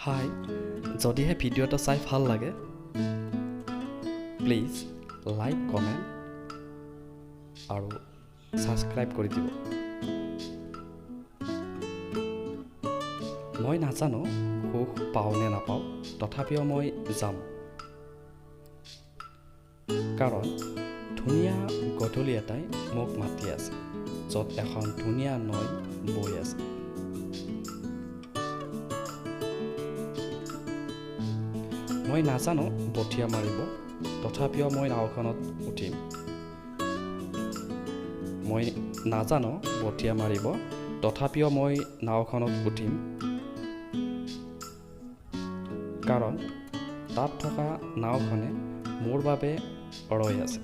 হাই, যদিহে ভিডিঅ'টো চাই ভাল লাগে প্লিজ লাইক কমেণ্ট আৰু ছাবস্ক্ৰাইব কৰি দিব। মই নাজানো সুখ পাওঁ নে নাপাওঁ, তথাপিও মই যাম, কাৰণ ধুনীয়া গধূলি এটাই মোক মাতি আছে, য'ত এখন ধুনীয়া নৈ বৈ আছে। মই নাজানো বঠীয়া মাৰিব, তথাপিও মই নাওখনত উঠিম। মই নাজানো বঠীয়া মাৰিব, তথাপিও মই নাওখনত উঠিম, কাৰণ তাত থকা নাওখনে মোৰ বাবে ৰৈ আছে।